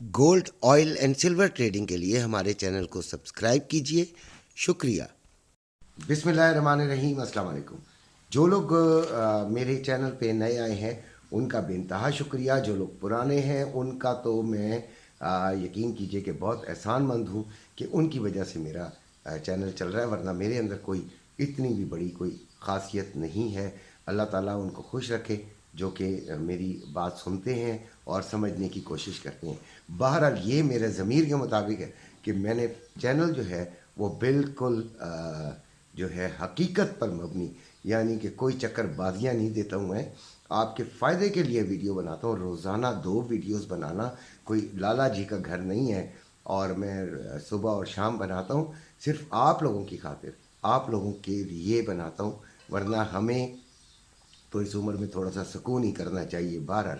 Gold, oil and silver trading के लिए हमारे चैनल को सब्सक्राइब कीजिए। शुक्रिया। बिस्मिल्लाहिर्रहमानिर्रहीम, अस्सलाम वालेकुम। जो लोग मेरे चैनल पे नए आए हैं उनका बेइंतहा शुक्रिया। जो लोग पुराने हैं उनका तो मैं यकीन कीजिए कि बहुत एहसानमंद हूँ कि उनकी वजह से मेरा चैनल चल रहा है, वरना मेरे अंदर कोई इतनी भी बड़ी कोई ख़ासियत नहीं है। अल्लाह ताला उनको खुश रखे जो कि मेरी बात सुनते हैं और समझने की कोशिश करते हैं। बहरहाल ये मेरे ज़मीर के मुताबिक है कि मैंने चैनल जो है वो बिल्कुल जो है हकीकत पर मबनी, यानी कि कोई चक्करबाजियाँ नहीं देता हूँ। मैं आपके फ़ायदे के लिए वीडियो बनाता हूँ। रोज़ाना 2 वीडियोस बनाना कोई लाला जी का घर नहीं है, और मैं सुबह और शाम बनाता हूँ सिर्फ आप लोगों की खातिर, आप लोगों के लिए बनाता हूँ। वरना हमें तो इस उम्र में थोड़ा सा सुकून ही करना चाहिए। बहरहाल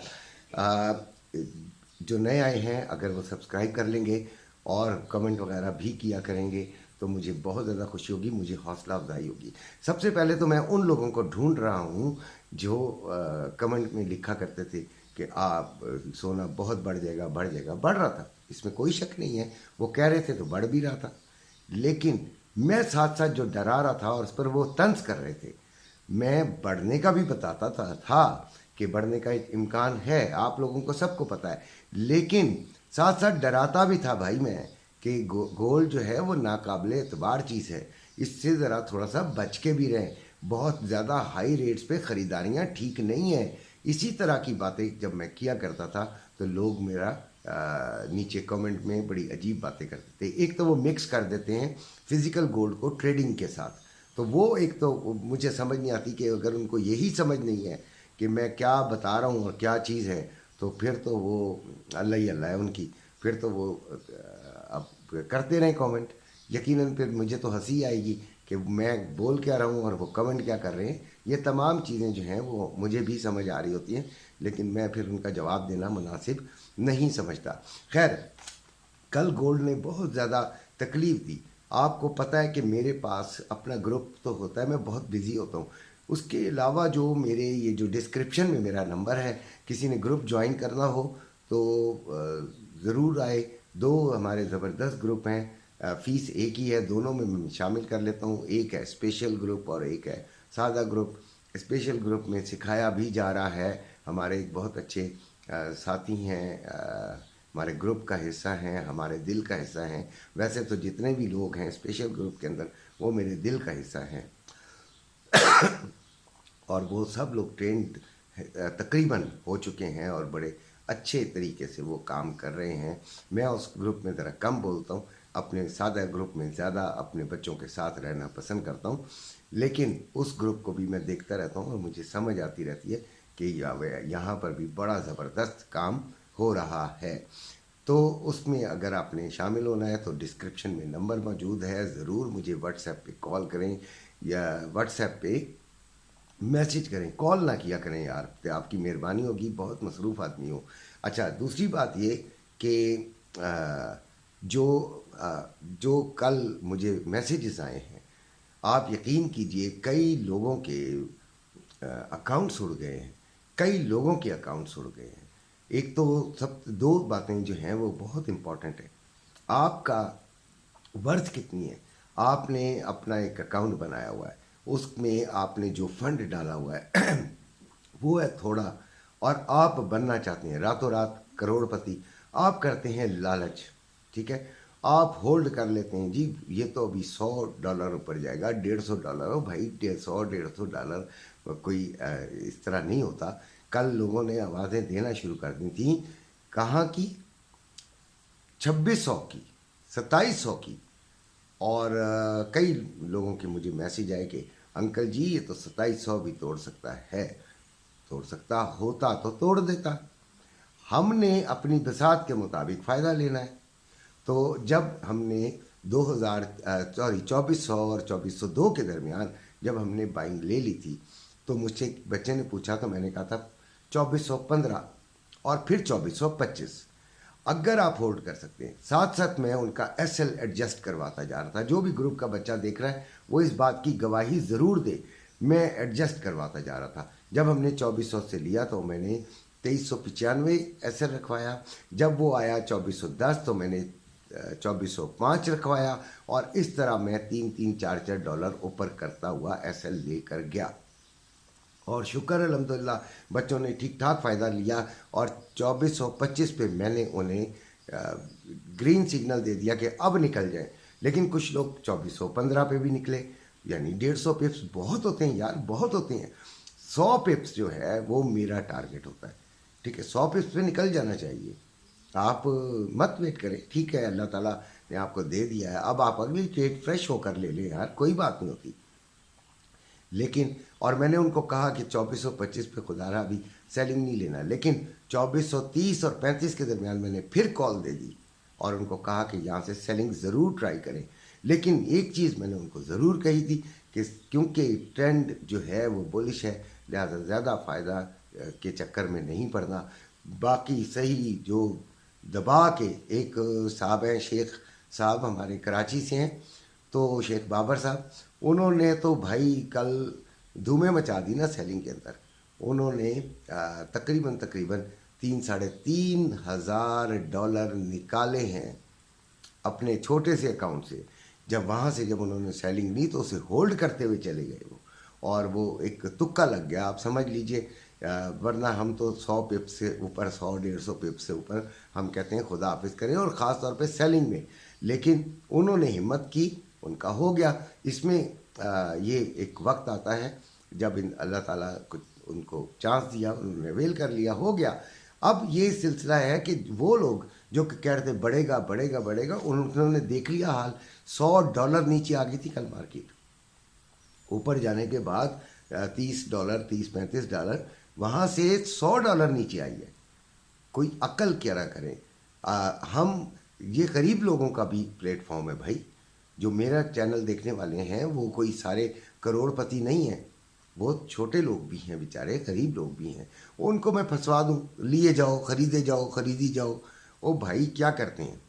जो नए आए हैं अगर वो सब्सक्राइब कर लेंगे और कमेंट वगैरह भी किया करेंगे तो मुझे बहुत ज़्यादा खुशी होगी, मुझे हौसला अफजाई होगी। सबसे पहले तो मैं उन लोगों को ढूंढ रहा हूँ जो कमेंट में लिखा करते थे कि आप सोना बहुत बढ़ जाएगा, बढ़ जाएगा। बढ़ रहा था, इसमें कोई शक नहीं है। वो कह रहे थे तो बढ़ भी रहा था, लेकिन मैं साथ साथ जो डरा रहा था और उस पर वो तंज कर रहे थे, मैं बढ़ने का भी बताता था कि बढ़ने का एक इम्कान है, आप लोगों को सबको पता है। लेकिन साथ साथ डराता भी था भाई मैं कि गोल्ड जो है वो नाकाबिले एतबार चीज़ है, इससे ज़रा थोड़ा सा बच के भी रहें। बहुत ज़्यादा हाई रेट्स पे ख़रीदारियाँ ठीक नहीं है। इसी तरह की बातें जब मैं किया करता था तो लोग मेरा नीचे कमेंट में बड़ी अजीब बातें करते थे। एक तो वो मिक्स कर देते हैं फिज़िकल गोल्ड को ट्रेडिंग के साथ, तो वो एक तो मुझे समझ नहीं आती कि अगर उनको यही समझ नहीं है कि मैं क्या बता रहा हूँ और क्या चीज़ है, तो फिर तो वो अल्लाह ही अल्लाह है उनकी। फिर तो वो अब करते रहें कमेंट। यकीनन फिर मुझे तो हंसी आएगी कि मैं बोल क्या रहा हूँ और वो कमेंट क्या कर रहे हैं। ये तमाम चीज़ें जो हैं वो मुझे भी समझ आ रही होती हैं, लेकिन मैं फिर उनका जवाब देना मुनासिब नहीं समझता। खैर, कल गोल्ड ने बहुत ज़्यादा तकलीफ़ दी। आपको पता है कि मेरे पास अपना ग्रुप तो होता है, मैं बहुत बिज़ी होता हूँ। उसके अलावा जो मेरे ये जो डिस्क्रिप्शन में मेरा नंबर है, किसी ने ग्रुप ज्वाइन करना हो तो ज़रूर आए। 2 हमारे ज़बरदस्त ग्रुप हैं, फ़ीस एक ही है, दोनों में मैं शामिल कर लेता हूँ। एक है स्पेशल ग्रुप और एक है सादा ग्रुप। स्पेशल ग्रुप में सिखाया भी जा रहा है। हमारे एक बहुत अच्छे साथी हैं, हमारे ग्रुप का हिस्सा हैं, हमारे दिल का हिस्सा हैं। वैसे तो जितने भी लोग हैं स्पेशल ग्रुप के अंदर वो मेरे दिल का हिस्सा हैं, और वो सब लोग ट्रेंड तकरीबन हो चुके हैं और बड़े अच्छे तरीके से वो काम कर रहे हैं। मैं उस ग्रुप में ज़रा कम बोलता हूँ, अपने सादा ग्रुप में ज़्यादा अपने बच्चों के साथ रहना पसंद करता हूँ, लेकिन उस ग्रुप को भी मैं देखता रहता हूँ और मुझे समझ आती रहती है कि यहाँ पर भी बड़ा ज़बरदस्त काम हो रहा है। तो उसमें अगर आपने शामिल होना है तो डिस्क्रिप्शन में नंबर मौजूद है, ज़रूर मुझे व्हाट्सएप पे कॉल करें या व्हाट्सएप पे मैसेज करें, कॉल ना किया करें यार, तो आपकी मेहरबानी होगी, बहुत मसरूफ़ आदमी हो। अच्छा, दूसरी बात ये कि जो कल मुझे मैसेजेस आए हैं, आप यकीन कीजिए कई लोगों के अकाउंट्स उड़ गए हैं, कई लोगों के अकाउंट्स उड़ गए हैं। एक तो सब 2 बातें जो हैं वो बहुत इम्पॉर्टेंट है। आपका वर्थ कितनी है? आपने अपना एक अकाउंट बनाया हुआ है, उसमें आपने जो फंड डाला हुआ है वो है थोड़ा, और आप बनना चाहते हैं रातों रात करोड़पति। आप करते हैं लालच, ठीक है, आप होल्ड कर लेते हैं जी, ये तो अभी $100 ऊपर जाएगा, $150। हो भाई, 150-150 कोई इस तरह नहीं होता। कल लोगों ने आवाज़ें देना शुरू कर दी थी, कहाँ की, 2600 की, 2700 की, और कई लोगों के मुझे मैसेज आए कि अंकल जी ये तो 2700 भी तोड़ सकता है। तोड़ सकता होता तो तोड़ देता, हमने अपनी बसात के मुताबिक फ़ायदा लेना है। तो जब हमने 2400 और 2402 के दरमियान जब हमने बाइंग ले ली थी, तो मुझसे एक बच्चे ने पूछा तो मैंने कहा था 2415 और फिर 2425। अगर आप होल्ड कर सकते हैं, साथ साथ मैं उनका एसएल एडजस्ट करवाता जा रहा था। जो भी ग्रुप का बच्चा देख रहा है वो इस बात की गवाही ज़रूर दे, मैं एडजस्ट करवाता जा रहा था। जब हमने 2400 से लिया तो मैंने 2395 SL रखवाया। जब वो आया 2410 तो मैंने 2405 रखवाया, और इस तरह मैं 3-3, 4-4 डॉलर ऊपर करता हुआ SL लेकर गया। और शुक्र अल्हम्दुलिल्लाह बच्चों ने ठीक ठाक फ़ायदा लिया, और 2425 पे मैंने उन्हें ग्रीन सिग्नल दे दिया कि अब निकल जाए। लेकिन कुछ लोग 2415 पे भी निकले, यानी 150 पिप्स बहुत होते हैं यार, बहुत होते हैं। 100 पिप्स जो है वो मेरा टारगेट होता है, ठीक है। 100 पिप्स पे निकल जाना चाहिए। आप मत वेट करें, ठीक है, अल्लाह ताला ने आपको दे दिया है, अब आप अगली ट्रेड फ्रेश होकर ले लें यार, कोई बात नहीं होती। लेकिन और मैंने उनको कहा कि 2425 पे खुदारा अभी सेलिंग नहीं लेना, लेकिन 2430 और 35 के दरमियान मैंने फिर कॉल दे दी और उनको कहा कि यहाँ से सेलिंग ज़रूर ट्राई करें। लेकिन एक चीज़ मैंने उनको ज़रूर कही थी कि क्योंकि ट्रेंड जो है वो बुलिश है, लिहाजा ज़्यादा फ़ायदा के चक्कर में नहीं पड़ना। बाकी सही जो दबा के एक साहब हैं, शेख साहब हमारे कराची से हैं, तो शेख बाबर साहब, उन्होंने तो भाई कल धूमें मचा दी ना सेलिंग के अंदर। उन्होंने तकरीबन 3-3.5 हज़ार डॉलर निकाले हैं अपने छोटे से अकाउंट से। जब वहाँ से जब उन्होंने सेलिंग ली तो उसे होल्ड करते हुए चले गए वो, और वो एक तुक्का लग गया, आप समझ लीजिए। वरना हम तो 100 पिप से ऊपर, 100-150 पिप से ऊपर हम कहते हैं खुदा हाफिज़ करें, और ख़ास तौर पे सेलिंग में। लेकिन उन्होंने हिम्मत की, उनका हो गया। इसमें ये एक वक्त आता है जब अल्लाह ताला कुछ उनको चांस दिया, उन्होंने वेल कर लिया, हो गया। अब ये सिलसिला है कि वो लोग जो कह रहे थे बढ़ेगा बढ़ेगा बढ़ेगा, उन्होंने देख लिया हाल। $100 नीचे आ गई थी कल मार्केट, ऊपर जाने के बाद $30, $30-35, वहाँ से $100 नीचे आई है। कोई अक्ल क्या ना करें। हम ये गरीब लोगों का भी प्लेटफॉर्म है भाई। जो मेरा चैनल देखने वाले हैं वो कोई सारे करोड़पति नहीं हैं, बहुत छोटे लोग भी हैं बेचारे, गरीब लोग भी हैं। उनको मैं फंसवा दूँ, लिए जाओ, ख़रीदे जाओ, ख़रीदी जाओ। ओ भाई क्या करते हैं,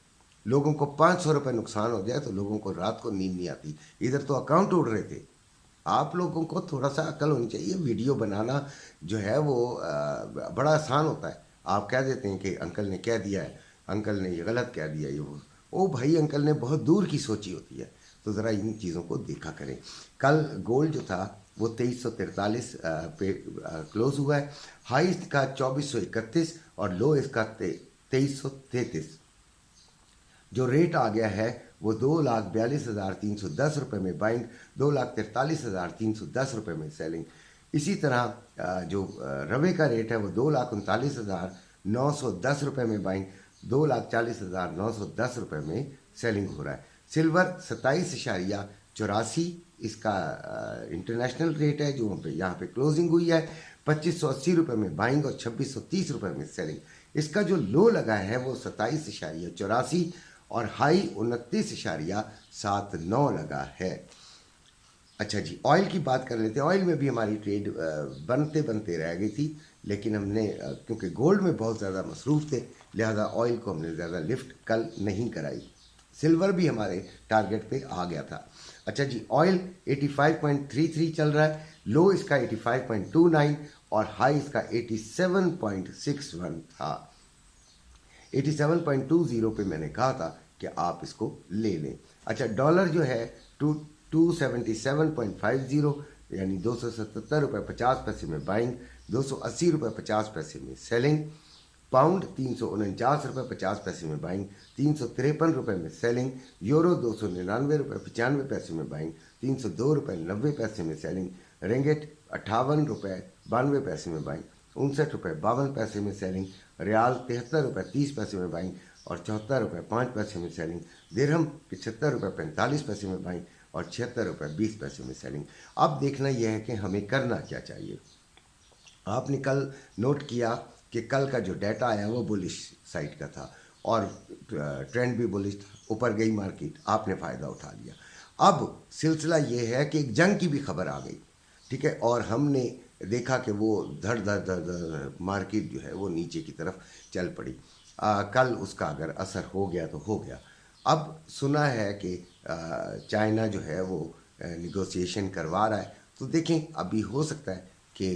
लोगों को 500 रुपये नुकसान हो जाए तो लोगों को रात को नींद नहीं आती। इधर तो अकाउंट उड़ रहे थे। आप लोगों को थोड़ा सा अकल होनी चाहिए। वीडियो बनाना जो है वो बड़ा आसान होता है। आप कह देते हैं कि अंकल ने कह दिया है, अंकल ने ये गलत कह दिया, ये वो। ओ भाई, अंकल ने बहुत दूर की सोची होती है, तो ज़रा इन चीज़ों को देखा करें। कल गोल्ड जो था वो 2343 पे क्लोज हुआ है। हाई इसका 2431 और लो इसका 2333। जो रेट आ गया है वो 2,42,310 रुपये में बाइंग, 2,43,310 रुपये में सेलिंग। इसी तरह जो रवे का रेट है वो 2,39,910 रुपये में बाइंग, 2,40,910 रुपये में सेलिंग हो रहा है। सिल्वर 27.84 इसका इंटरनेशनल रेट है, जो यहाँ पे क्लोजिंग हुई है। 2580 रुपये में बाइंग और 2630 रुपये में सेलिंग। इसका जो लो लगा है वो 27.84 और हाई 29.79 लगा है। अच्छा जी, ऑयल की बात कर लेते हैं। ऑयल में भी हमारी ट्रेड बनते बनते रह गई थी, लेकिन हमने क्योंकि गोल्ड में बहुत ज़्यादा मसरूफ़ थे, लिहाजा ऑयल को हमने ज़्यादा लिफ्ट कल नहीं कराई। सिल्वर भी हमारे टारगेट पे आ गया था। अच्छा जी, ऑयल 85.33 चल रहा है, लो इसका 85.29 और हाई इसका 87.61 था। 87.20 पे मैंने कहा था कि आप इसको ले लें। अच्छा, डॉलर जो है 277.50 यानी 277 रुपये 50 पैसे में बाइंग, 280 रुपये 50 पैसे में सेलिंग। पाउंड 349 रुपये 50 पैसे में बाइंग, 353 रुपये में सेलिंग। यूरो 299 रुपये 95 पैसे में बाइंग, 302 रुपये 90 पैसे में सेलिंग। रिंगिट 58 रुपये 92 पैसे में बाइंग, 59 रुपये 52 पैसे में सेलिंग। रियाल 73 रुपये 30 पैसे में बाइंग और 74 रुपये 5 पैसे में सेलिंग। दिरहम 75 रुपये 45 पैसे में बाइंग और 76 रुपये 20 पैसे में सेलिंग। अब देखना यह है कि हमें करना क्या चाहिए। आपने कल नोट किया कि कल का जो डाटा आया वो बुलिश साइड का था और ट्रेंड भी बुलिश था, ऊपर गई मार्केट, आपने फ़ायदा उठा लिया। अब सिलसिला ये है कि एक जंग की भी खबर आ गई, ठीक है, और हमने देखा कि वो धड़ धड़ धड़ धड़ मार्केट जो है वो नीचे की तरफ चल पड़ी। कल उसका अगर असर हो गया तो हो गया। अब सुना है कि चाइना जो है वो निगोशिएशन करवा रहा है, तो देखें अभी हो सकता है کہ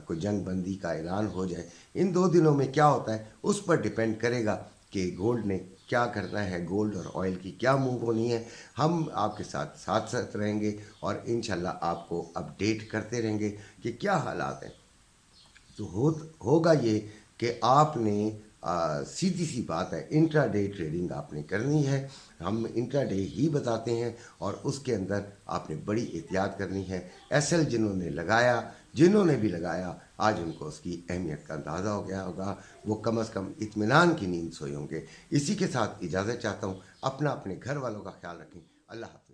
कोई जंग बंदी का ऐलान हो जाए, इन 2 दिनों में क्या होता है उस पर डिपेंड करेगा कि गोल्ड ने क्या करना है, गोल्ड और ऑयल की क्या मूव होनी है। हम आपके साथ साथ साथ रहेंगे और इंशाल्लाह आपको अपडेट करते रहेंगे कि क्या हालात हैं। तो होगा ये कि आपने सीधी सी बात है, इंट्राडे ट्रेडिंग आपने करनी है। हम इंट्राडे ही बताते हैं और उसके अंदर आपने बड़ी एहतियात करनी है। एसएल जिन्होंने भी लगाया आज उनको उसकी अहमियत का अंदाज़ा हो गया होगा, वो कम अज़ कम इत्मीनान की नींद सोए होंगे। इसी के साथ इजाज़त चाहता हूँ। अपना अपने घर वालों का ख्याल रखें। अल्लाह हाफ़िज़।